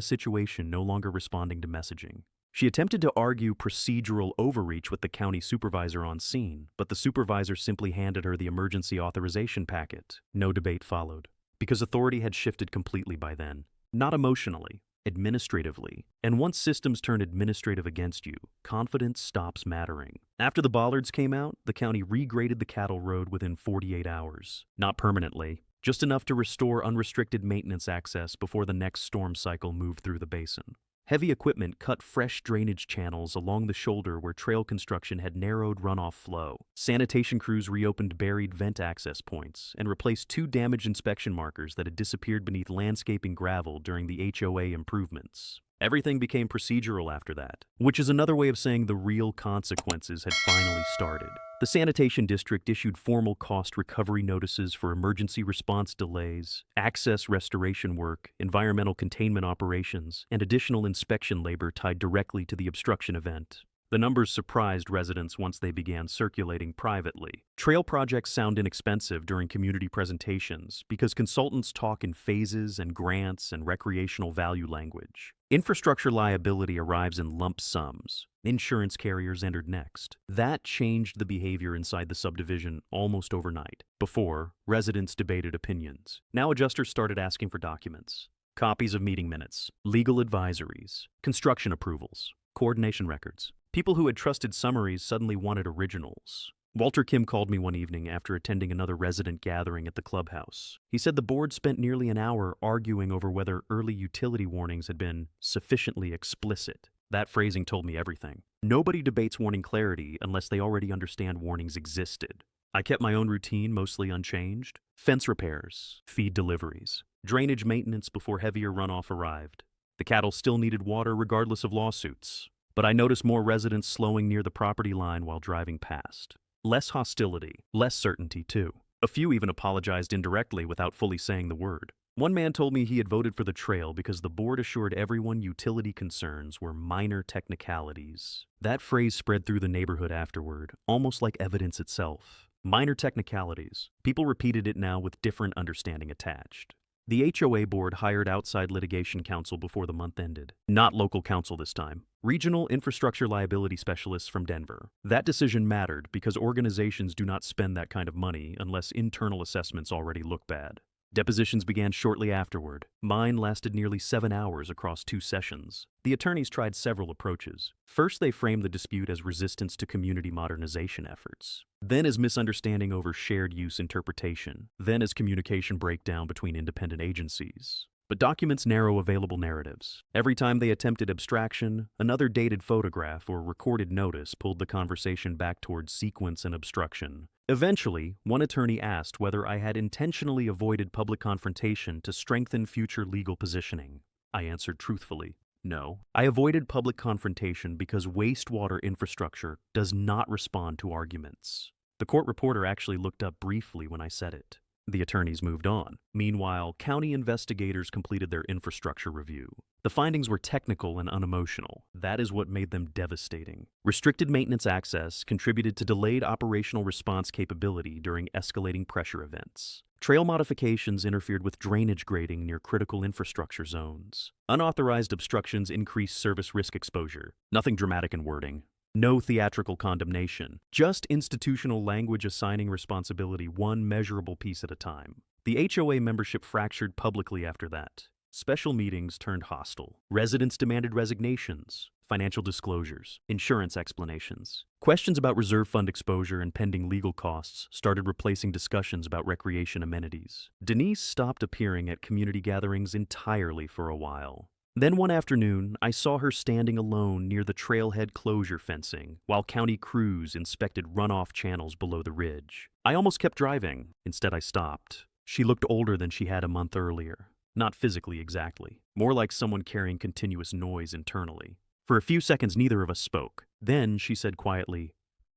situation no longer responding to messaging. She attempted to argue procedural overreach with the county supervisor on scene, but the supervisor simply handed her the emergency authorization packet. No debate followed, because authority had shifted completely by then. Not emotionally, administratively. And once systems turn administrative against you, confidence stops mattering. After the bollards came out, the county regraded the cattle road within 48 hours. Not permanently, just enough to restore unrestricted maintenance access before the next storm cycle moved through the basin. Heavy equipment cut fresh drainage channels along the shoulder where trail construction had narrowed runoff flow. Sanitation crews reopened buried vent access points and replaced 2 damaged inspection markers that had disappeared beneath landscaping gravel during the HOA improvements. Everything became procedural after that, which is another way of saying the real consequences had finally started. The sanitation district issued formal cost recovery notices for emergency response delays, access restoration work, environmental containment operations, and additional inspection labor tied directly to the obstruction event. The numbers surprised residents once they began circulating privately. Trail projects sound inexpensive during community presentations because consultants talk in phases and grants and recreational value language. Infrastructure liability arrives in lump sums. Insurance carriers entered next. That changed the behavior inside the subdivision almost overnight. Before, residents debated opinions. Now adjusters started asking for documents. Copies of meeting minutes, legal advisories, construction approvals, coordination records. People who had trusted summaries suddenly wanted originals. Walter Kim called me one evening after attending another resident gathering at the clubhouse. He said the board spent nearly an hour arguing over whether early utility warnings had been sufficiently explicit. That phrasing told me everything. Nobody debates warning clarity unless they already understand warnings existed. I kept my own routine mostly unchanged. Fence repairs, feed deliveries, drainage maintenance before heavier runoff arrived. The cattle still needed water regardless of lawsuits. But I noticed more residents slowing near the property line while driving past. Less hostility, less certainty too. A few even apologized indirectly without fully saying the word. One man told me he had voted for the trail because the board assured everyone utility concerns were minor technicalities. That phrase spread through the neighborhood afterward, almost like evidence itself. Minor technicalities. People repeated it now with different understanding attached. The HOA board hired outside litigation counsel before the month ended. Not local counsel this time. Regional infrastructure liability specialists from Denver. That decision mattered because organizations do not spend that kind of money unless internal assessments already look bad. Depositions began shortly afterward. Mine lasted nearly 7 hours across 2 sessions. The attorneys tried several approaches. First, they framed the dispute as resistance to community modernization efforts. Then as misunderstanding over shared use interpretation. Then as communication breakdown between independent agencies. But documents narrow available narratives. Every time they attempted abstraction, another dated photograph or recorded notice pulled the conversation back towards sequence and obstruction. Eventually, one attorney asked whether I had intentionally avoided public confrontation to strengthen future legal positioning. I answered truthfully, no. I avoided public confrontation because wastewater infrastructure does not respond to arguments. The court reporter actually looked up briefly when I said it. The attorneys moved on. Meanwhile, county investigators completed their infrastructure review. The findings were technical and unemotional. That is what made them devastating. Restricted maintenance access contributed to delayed operational response capability during escalating pressure events. Trail modifications interfered with drainage grading near critical infrastructure zones. Unauthorized obstructions increased service risk exposure. Nothing dramatic in wording. No theatrical condemnation, just institutional language assigning responsibility one measurable piece at a time. The HOA membership fractured publicly after that. Special meetings turned hostile. Residents demanded resignations, financial disclosures, insurance explanations. Questions about reserve fund exposure and pending legal costs started replacing discussions about recreation amenities. Denise stopped appearing at community gatherings entirely for a while. Then one afternoon, I saw her standing alone near the trailhead closure fencing while county crews inspected runoff channels below the ridge. I almost kept driving. Instead, I stopped. She looked older than she had a month earlier. Not physically exactly. More like someone carrying continuous noise internally. For a few seconds, neither of us spoke. Then she said quietly,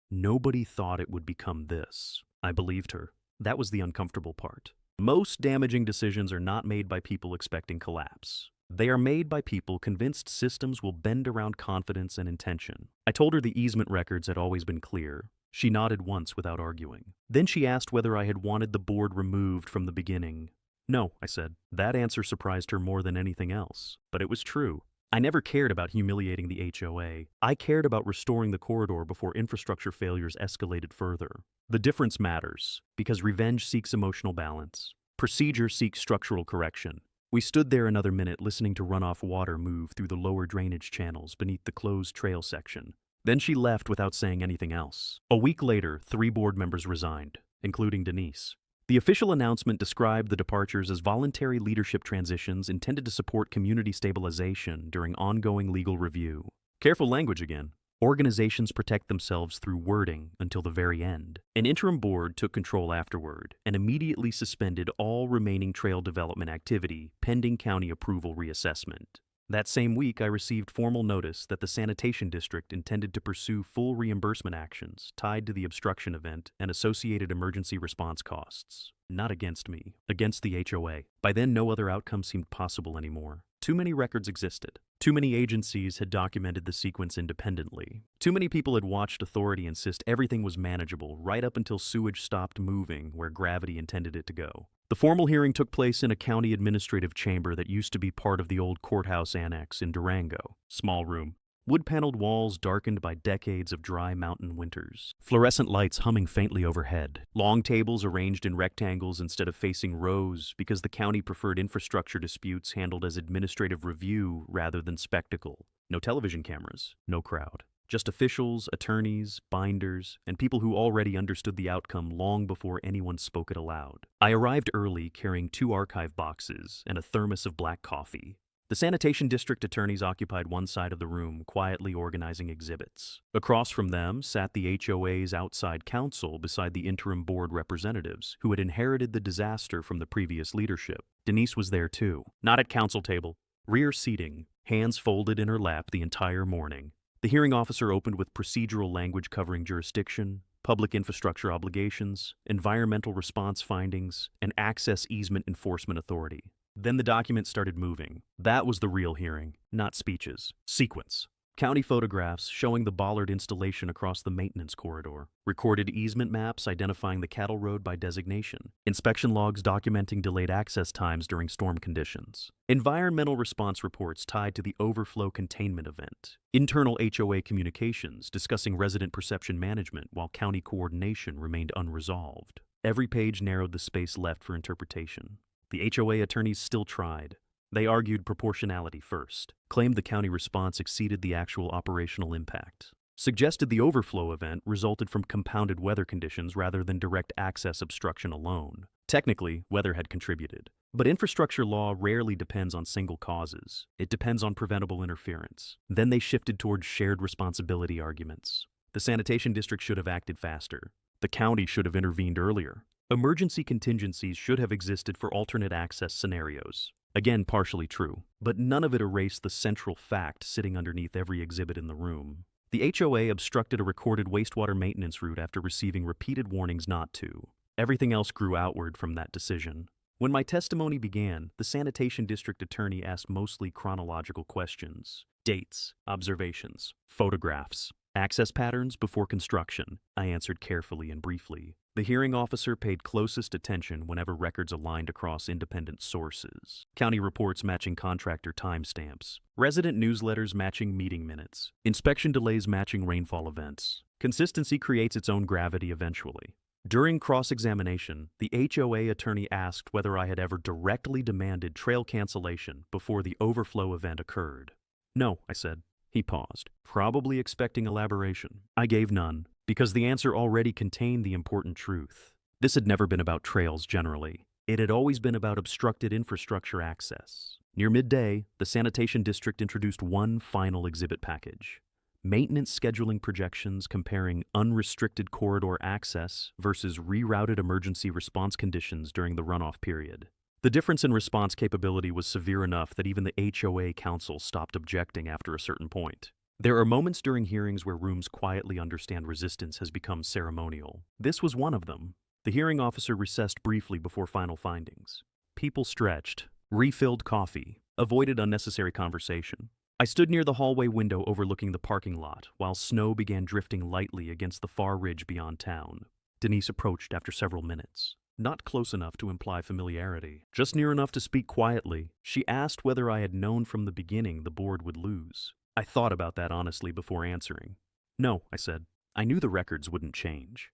"Nobody thought it would become this." I believed her. That was the uncomfortable part. Most damaging decisions are not made by people expecting collapse. They are made by people convinced systems will bend around confidence and intention. I told her the easement records had always been clear. She nodded once without arguing. Then she asked whether I had wanted the board removed from the beginning. No, I said. That answer surprised her more than anything else. But it was true. I never cared about humiliating the HOA. I cared about restoring the corridor before infrastructure failures escalated further. The difference matters, because revenge seeks emotional balance. Procedure seeks structural correction. We stood there another minute listening to runoff water move through the lower drainage channels beneath the closed trail section. Then she left without saying anything else. A week later, 3 board members resigned, including Denise. The official announcement described the departures as voluntary leadership transitions intended to support community stabilization during ongoing legal review. Careful language again. Organizations protect themselves through wording until the very end. An interim board took control afterward and immediately suspended all remaining trail development activity pending county approval reassessment. That same week, I received formal notice that the sanitation district intended to pursue full reimbursement actions tied to the obstruction event and associated emergency response costs. Not against me, against the HOA. By then, no other outcome seemed possible anymore. Too many records existed. Too many agencies had documented the sequence independently. Too many people had watched authority insist everything was manageable right up until sewage stopped moving where gravity intended it to go. The formal hearing took place in a county administrative chamber that used to be part of the old courthouse annex in Durango. Small room. Wood-paneled walls darkened by decades of dry mountain winters. Fluorescent lights humming faintly overhead. Long tables arranged in rectangles instead of facing rows because the county preferred infrastructure disputes handled as administrative review rather than spectacle. No television cameras. No crowd. Just officials, attorneys, binders, and people who already understood the outcome long before anyone spoke it aloud. I arrived early carrying 2 archive boxes and a thermos of black coffee. The sanitation district attorneys occupied one side of the room, quietly organizing exhibits. Across from them sat the HOA's outside counsel beside the interim board representatives, who had inherited the disaster from the previous leadership. Denise was there too, not at counsel table. Rear seating, hands folded in her lap the entire morning. The hearing officer opened with procedural language covering jurisdiction, public infrastructure obligations, environmental response findings, and access easement enforcement authority. Then the document started moving. That was the real hearing, not speeches. Sequence. County photographs showing the bollard installation across the maintenance corridor. Recorded easement maps identifying the cattle road by designation. Inspection logs documenting delayed access times during storm conditions. Environmental response reports tied to the overflow containment event. Internal HOA communications discussing resident perception management while county coordination remained unresolved. Every page narrowed the space left for interpretation. The HOA attorneys still tried. They argued proportionality first, claimed the county response exceeded the actual operational impact, suggested the overflow event resulted from compounded weather conditions rather than direct access obstruction alone. Technically, weather had contributed. But infrastructure law rarely depends on single causes. It depends on preventable interference. Then they shifted towards shared responsibility arguments. The sanitation district should have acted faster. The county should have intervened earlier. Emergency contingencies should have existed for alternate access scenarios. Again, partially true, but none of it erased the central fact sitting underneath every exhibit in the room. The HOA obstructed a recorded wastewater maintenance route after receiving repeated warnings not to. Everything else grew outward from that decision. When my testimony began, the sanitation district attorney asked mostly chronological questions. Dates, observations, photographs, access patterns before construction. I answered carefully and briefly. The hearing officer paid closest attention whenever records aligned across independent sources. County reports matching contractor timestamps. Resident newsletters matching meeting minutes. Inspection delays matching rainfall events. Consistency creates its own gravity eventually. During cross-examination, the HOA attorney asked whether I had ever directly demanded trail cancellation before the overflow event occurred. No, I said. He paused, probably expecting elaboration. I gave none, because the answer already contained the important truth. This had never been about trails generally. It had always been about obstructed infrastructure access. Near midday, the sanitation district introduced one final exhibit package. Maintenance scheduling projections comparing unrestricted corridor access versus rerouted emergency response conditions during the runoff period. The difference in response capability was severe enough that even the HOA council stopped objecting after a certain point. There are moments during hearings where rooms quietly understand resistance has become ceremonial. This was one of them. The hearing officer recessed briefly before final findings. People stretched, refilled coffee, avoided unnecessary conversation. I stood near the hallway window overlooking the parking lot while snow began drifting lightly against the far ridge beyond town. Denise approached after several minutes. Not close enough to imply familiarity, just near enough to speak quietly. She asked whether I had known from the beginning the board would lose. I thought about that honestly before answering. No, I said. I knew the records wouldn't change.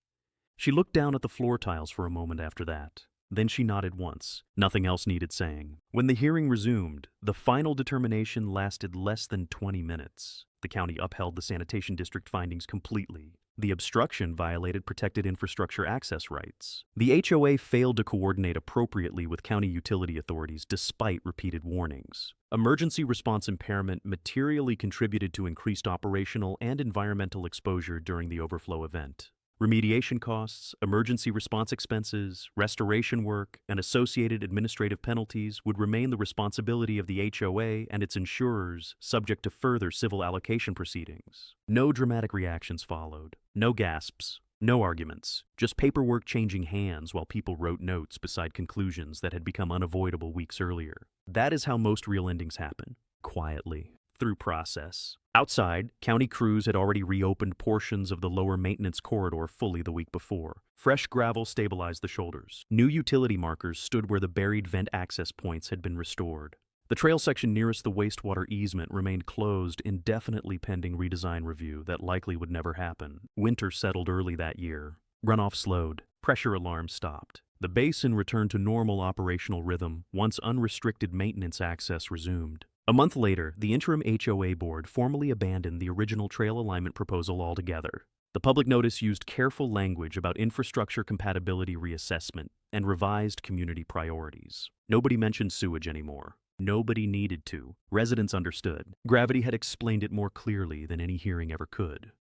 She looked down at the floor tiles for a moment after that. Then she nodded once. Nothing else needed saying. When the hearing resumed, the final determination lasted less than 20 minutes. The county upheld the sanitation district findings completely. The obstruction violated protected infrastructure access rights. The HOA failed to coordinate appropriately with county utility authorities despite repeated warnings. Emergency response impairment materially contributed to increased operational and environmental exposure during the overflow event. Remediation costs, emergency response expenses, restoration work, and associated administrative penalties would remain the responsibility of the HOA and its insurers, subject to further civil allocation proceedings. No dramatic reactions followed. No gasps. No arguments. Just paperwork changing hands while people wrote notes beside conclusions that had become unavoidable weeks earlier. That is how most real endings happen. Quietly. Through process. Outside, county crews had already reopened portions of the lower maintenance corridor fully the week before. Fresh gravel stabilized the shoulders. New utility markers stood where the buried vent access points had been restored. The trail section nearest the wastewater easement remained closed indefinitely pending redesign review that likely would never happen. Winter settled early that year. Runoff slowed. Pressure alarms stopped. The basin returned to normal operational rhythm once unrestricted maintenance access resumed. A month later, the interim HOA board formally abandoned the original trail alignment proposal altogether. The public notice used careful language about infrastructure compatibility reassessment and revised community priorities. Nobody mentioned sewage anymore. Nobody needed to. Residents understood. Gravity had explained it more clearly than any hearing ever could.